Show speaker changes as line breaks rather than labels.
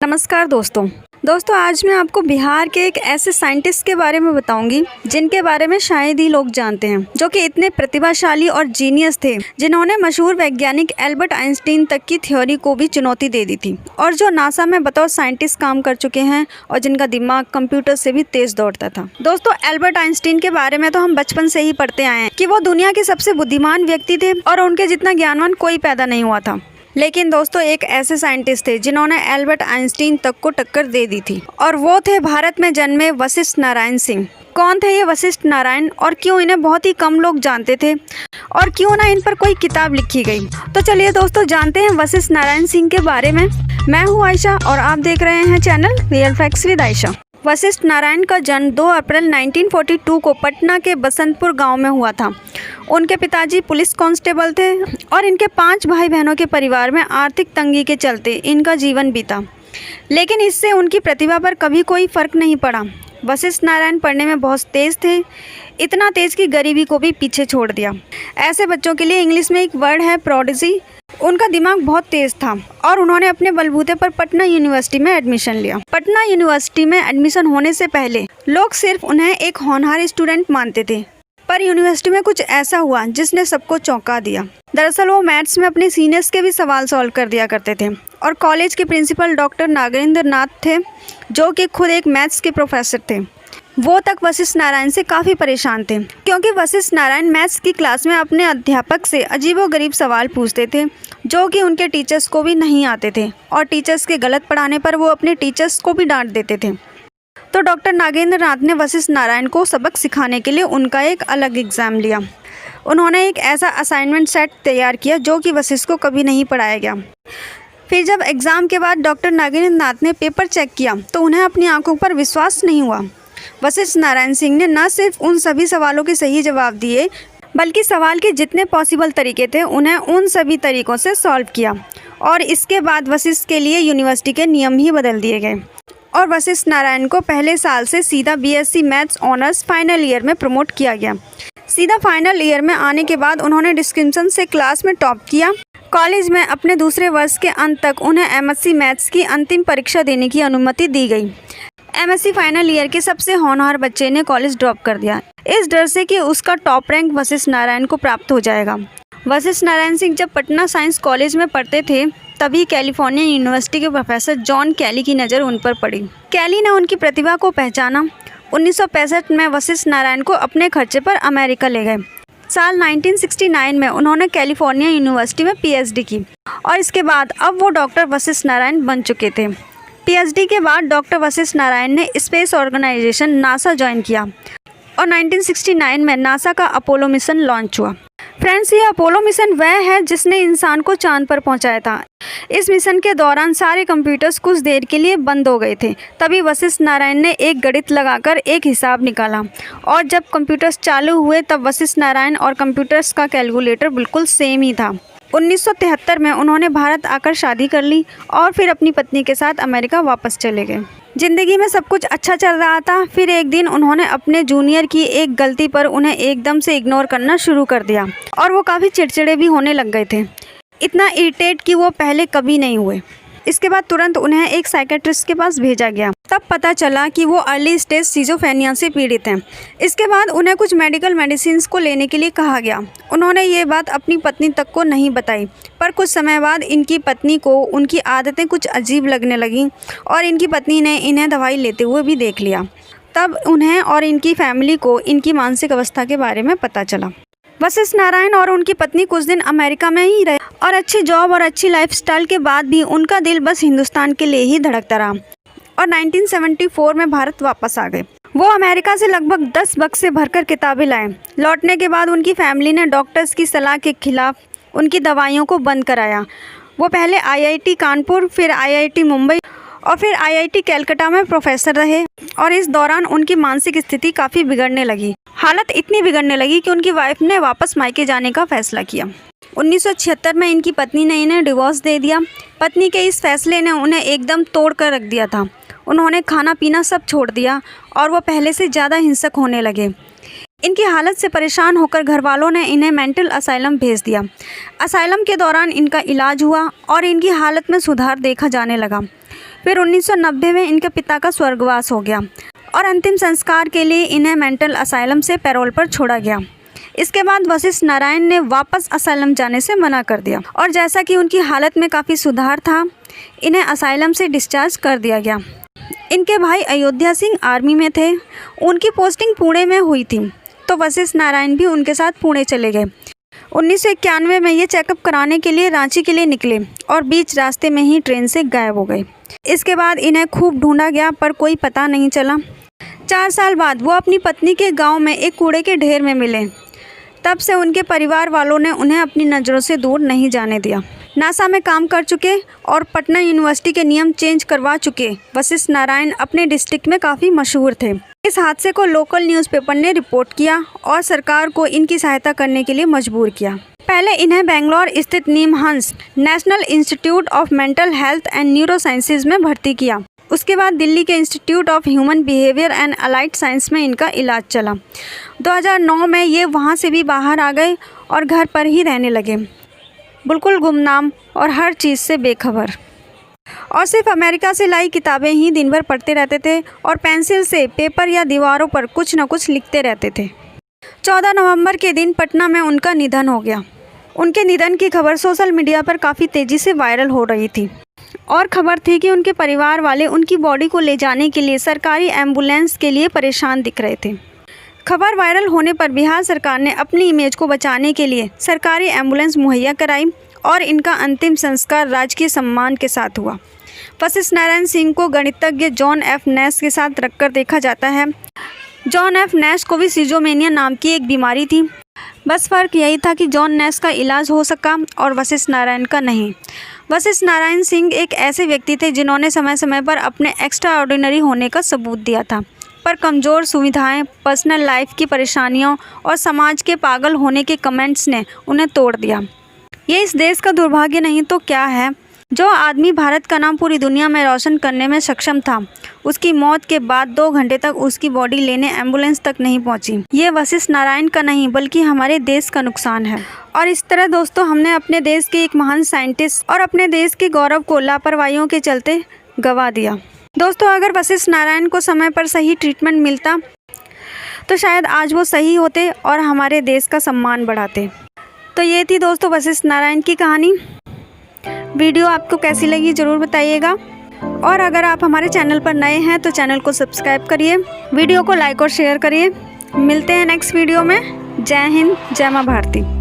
नमस्कार दोस्तों आज मैं आपको बिहार के एक ऐसे साइंटिस्ट के बारे में बताऊंगी जिनके बारे में शायद ही लोग जानते हैं, जो कि इतने प्रतिभाशाली और जीनियस थे, जिन्होंने मशहूर वैज्ञानिक एल्बर्ट आइंस्टीन तक की थ्योरी को भी चुनौती दे दी थी और जो नासा में बतौर साइंटिस्ट काम कर चुके हैं और जिनका दिमाग कंप्यूटर से भी तेज दौड़ता था। दोस्तों, एल्बर्ट आइंस्टीन के बारे में तो हम बचपन से ही पढ़ते आए हैं कि वो दुनिया के सबसे बुद्धिमान व्यक्ति थे और उनके जितना ज्ञानवान कोई पैदा नहीं हुआ था। लेकिन दोस्तों, एक ऐसे साइंटिस्ट थे जिन्होंने एल्बर्ट आइंस्टीन तक को टक्कर दे दी थी और वो थे भारत में जन्मे वशिष्ठ नारायण सिंह। कौन थे ये वशिष्ठ नारायण और क्यों इन्हें बहुत ही कम लोग जानते थे और क्यों ना इन पर कोई किताब लिखी गई? तो चलिए दोस्तों, जानते हैं वशिष्ठ नारायण सिंह के बारे में। मैं हूँ आयशा और आप देख रहे हैं channel real facts with Ayesha. Vashishtha Narayan का जन्म 2 अप्रैल 1942 को पटना के बसंतपुर गांव में हुआ था। उनके पिताजी पुलिस कांस्टेबल थे और इनके 5 भाई बहनों के परिवार में आर्थिक तंगी के चलते इनका जीवन बीता, लेकिन इससे उनकी प्रतिभा पर कभी कोई फर्क नहीं पड़ा। वशिष्ठ नारायण पढ़ने में बहुत तेज़ थे, इतना तेज़ कि गरीबी को भी पीछे छोड़ दिया। ऐसे बच्चों के लिए इंग्लिश में एक वर्ड है प्रोडिजी। उनका दिमाग बहुत तेज़ था और उन्होंने अपने बलबूते पर पटना यूनिवर्सिटी में एडमिशन लिया। पटना यूनिवर्सिटी में एडमिशन होने से पहले लोग सिर्फ उन्हें एक होनहार स्टूडेंट मानते थे, पर यूनिवर्सिटी में कुछ ऐसा हुआ जिसने सबको चौंका दिया। दरअसल वो मैथ्स में अपने सीनियर्स के भी सवाल सॉल्व कर दिया करते थे और कॉलेज के प्रिंसिपल डॉक्टर नागेंद्र नाथ थे, जो कि खुद एक मैथ्स के प्रोफेसर थे। वो तक वशिष्ठ नारायण से काफ़ी परेशान थे, क्योंकि वशिष्ठ नारायण मैथ्स की क्लास में अपने अध्यापक से अजीबोगरीब सवाल पूछते थे, जो कि उनके टीचर्स को भी नहीं आते थे और टीचर्स के गलत पढ़ाने पर वो अपने टीचर्स को भी डांट देते थे। तो डॉक्टर नागेंद्र नाथ ने वशिष्ठ नारायण को सबक सिखाने के लिए उनका एक अलग एग्ज़ाम लिया। उन्होंने एक ऐसा असाइनमेंट सेट तैयार किया जो कि वशिष्ठ को कभी नहीं पढ़ाया गया। फिर जब एग्ज़ाम के बाद डॉक्टर नागेंद्र नाथ ने पेपर चेक किया तो उन्हें अपनी आंखों पर विश्वास नहीं हुआ। वशिष्ठ नारायण सिंह ने न सिर्फ उन सभी सवालों के सही जवाब दिए, बल्कि सवाल के जितने पॉसिबल तरीके थे उन्हें उन सभी तरीक़ों से सॉल्व किया और इसके बाद वशिष्ठ के लिए यूनिवर्सिटी के नियम ही बदल दिए गए और वशिष्ठ नारायण को पहले साल से सीधा BSc maths honours final year में प्रमोट किया गया। सीधा फाइनल ईयर में आने के बाद उन्होंने डिस्टिंक्शन से क्लास में टॉप किया। कॉलेज में अपने दूसरे वर्ष के अंत तक उन्हें एमएससी मैथ्स की अंतिम परीक्षा देने की अनुमति दी गई। एमएससी फाइनल ईयर के सबसे होनहार बच्चे ने कॉलेज ड्रॉप कर दिया, इस डर से कि उसका टॉप रैंक वशिष्ठ नारायण को प्राप्त हो जाएगा। वशिष्ठ नारायण सिंह जब पटना साइंस कॉलेज में पढ़ते थे, तभी कैलिफोर्निया यूनिवर्सिटी के प्रोफेसर जॉन कैली की नज़र उन पर पड़ी। कैली ने उनकी प्रतिभा को पहचाना। 1965 में वशिष्ठ नारायण को अपने खर्चे पर अमेरिका ले गए। साल 1969 में उन्होंने कैलिफोर्निया यूनिवर्सिटी में पीएचडी की और इसके बाद अब वो डॉक्टर वशिष्ठ नारायण बन चुके थे। पीएचडी के बाद डॉक्टर वशिष्ठ नारायण ने स्पेस ऑर्गेनाइजेशन नासा ज्वाइन किया और 1969 में नासा का अपोलो मिशन लॉन्च हुआ। फ्रेंड्स, ये अपोलो मिशन वह है जिसने इंसान को चांद पर पहुंचाया था। इस मिशन के दौरान सारे कंप्यूटर्स कुछ देर के लिए बंद हो गए थे। तभी वशिष्ठ नारायण ने एक गणित लगाकर एक हिसाब निकाला और जब कंप्यूटर्स चालू हुए तब वशिष्ठ नारायण और कंप्यूटर्स का कैलकुलेटर बिल्कुल सेम ही था। 1973 में उन्होंने भारत आकर शादी कर ली और फिर अपनी पत्नी के साथ अमेरिका वापस चले गए। ज़िंदगी में सब कुछ अच्छा चल रहा था। फिर एक दिन उन्होंने अपने जूनियर की एक गलती पर उन्हें एकदम से इग्नोर करना शुरू कर दिया और वो काफ़ी चिड़चिड़े भी होने लग गए थे, इतना इरिटेट कि वो पहले कभी नहीं हुए। इसके बाद तुरंत उन्हें एक साइकेट्रिस्ट के पास भेजा गया। तब पता चला कि वो अर्ली स्टेज सिजोफ्रेनिया से पीड़ित हैं। इसके बाद उन्हें कुछ मेडिकल मेडिसिन को लेने के लिए कहा गया। उन्होंने ये बात अपनी पत्नी तक को नहीं बताई, पर कुछ समय बाद इनकी पत्नी को उनकी आदतें कुछ अजीब लगने लगीं और इनकी पत्नी ने इन्हें दवाई लेते हुए भी देख लिया। तब उन्हें और इनकी फैमिली को इनकी मानसिक अवस्था के बारे में पता चला। वशिष्ठ नारायण और उनकी पत्नी कुछ दिन अमेरिका में ही रहे और अच्छी जॉब और अच्छी लाइफस्टाइल के बाद भी उनका दिल बस हिंदुस्तान के लिए ही धड़कता रहा और 1974 में भारत वापस आ गए। वो अमेरिका से लगभग 10 बक्से भरकर किताबें लाए। लौटने के बाद उनकी फैमिली ने डॉक्टर्स की सलाह के खिलाफ उनकी दवाइयों को बंद कराया। वो पहले आईआईटी कानपुर, फिर आईआईटी मुंबई और फिर आईआईटी कलकत्ता में प्रोफेसर रहे और इस दौरान उनकी मानसिक स्थिति काफ़ी बिगड़ने लगी। हालत इतनी बिगड़ने लगी कि उनकी वाइफ ने वापस मायके जाने का फैसला किया। 1976 में इनकी पत्नी ने इन्हें डिवोर्स दे दिया। पत्नी के इस फैसले ने उन्हें एकदम तोड़ कर रख दिया था। उन्होंने खाना पीना सब छोड़ दिया और वो पहले से ज़्यादा हिंसक होने लगे। इनकी हालत से परेशान होकर घर वालों ने इन्हें मेंटल असाइलम भेज दिया। असाइलम के दौरान इनका इलाज हुआ और इनकी हालत में सुधार देखा जाने लगा। फिर 1990 में इनके पिता का स्वर्गवास हो गया और अंतिम संस्कार के लिए इन्हें मेंटल असाइलम से पैरोल पर छोड़ा गया। इसके बाद वशिष्ठ नारायण ने वापस असाइलम जाने से मना कर दिया और जैसा कि उनकी हालत में काफ़ी सुधार था, इन्हें असाइलम से डिस्चार्ज कर दिया गया। इनके भाई अयोध्या सिंह आर्मी में थे, उनकी पोस्टिंग पुणे में हुई थी, तो वशिष्ठ नारायण भी उनके साथ पुणे चले गए। 1991 में ये चेकअप कराने के लिए रांची के लिए निकले और बीच रास्ते में ही ट्रेन से गायब हो गए। इसके बाद इन्हें खूब ढूंढा गया पर कोई पता नहीं चला। 4 साल बाद वो अपनी पत्नी के गांव में एक कूड़े के ढेर में मिले। तब से उनके परिवार वालों ने उन्हें अपनी नज़रों से दूर नहीं जाने दिया। नासा में काम कर चुके और पटना यूनिवर्सिटी के नियम चेंज करवा चुके वशिष्ठ नारायण अपने डिस्ट्रिक्ट में काफ़ी मशहूर थे। इस हादसे को लोकल न्यूज़पेपर ने रिपोर्ट किया और सरकार को इनकी सहायता करने के लिए मजबूर किया। पहले इन्हें बेंगलोर स्थित NIMHANS national institute of mental health and neuro sciences में भर्ती किया। उसके बाद दिल्ली के institute of human behaviour and allied science में इनका इलाज चला। 2009 में ये वहाँ से भी बाहर आ गए और घर पर ही रहने लगे, बिल्कुल गुमनाम और हर चीज़ से बेखबर, और सिर्फ अमेरिका से लाई किताबें ही दिन भर पढ़ते रहते थे और पेंसिल से पेपर या दीवारों पर कुछ न कुछ लिखते रहते थे। 14 नवंबर के दिन पटना में उनका निधन हो गया। उनके निधन की खबर सोशल मीडिया पर काफ़ी तेज़ी से वायरल हो रही थी और खबर थी कि उनके परिवार वाले उनकी बॉडी को ले जाने के लिए सरकारी एम्बुलेंस के लिए परेशान दिख रहे थे। खबर वायरल होने पर बिहार सरकार ने अपनी इमेज को बचाने के लिए सरकारी एम्बुलेंस मुहैया कराई और इनका अंतिम संस्कार राजकीय सम्मान के साथ हुआ। वशिष्ठ नारायण सिंह को गणितज्ञ जॉन एफ नैश के साथ रखकर देखा जाता है। जॉन एफ नैश को भी सिजोमेनिया नाम की एक बीमारी थी। बस फ़र्क यही था कि जॉन नैश का इलाज हो सका और वशिष्ठ नारायण का नहीं। वशिष्ठ नारायण सिंह एक ऐसे व्यक्ति थे जिन्होंने समय समय पर अपने एक्स्ट्रा ऑर्डिनरी होने का सबूत दिया था, पर कमज़ोर सुविधाएं, पर्सनल लाइफ की परेशानियों और समाज के पागल होने के कमेंट्स ने उन्हें तोड़ दिया। ये इस देश का दुर्भाग्य नहीं तो क्या है। जो आदमी भारत का नाम पूरी दुनिया में रोशन करने में सक्षम था, उसकी मौत के बाद 2 घंटे तक उसकी बॉडी लेने एम्बुलेंस तक नहीं पहुंची। ये वशिष्ठ नारायण का नहीं बल्कि हमारे देश का नुकसान है। और इस तरह दोस्तों, हमने अपने देश के एक महान साइंटिस्ट और अपने देश के गौरव को लापरवाहियों के चलते गंवा दिया। दोस्तों, अगर वशिष्ठ नारायण को समय पर सही ट्रीटमेंट मिलता तो शायद आज वो सही होते और हमारे देश का सम्मान बढ़ाते। तो ये थी दोस्तों वशिष्ठ नारायण की कहानी। वीडियो आपको कैसी लगी ज़रूर बताइएगा, और अगर आप हमारे चैनल पर नए हैं तो चैनल को सब्सक्राइब करिए, वीडियो को लाइक और शेयर करिए। मिलते हैं नेक्स्ट वीडियो में। जय हिंद, जय माँ भारती।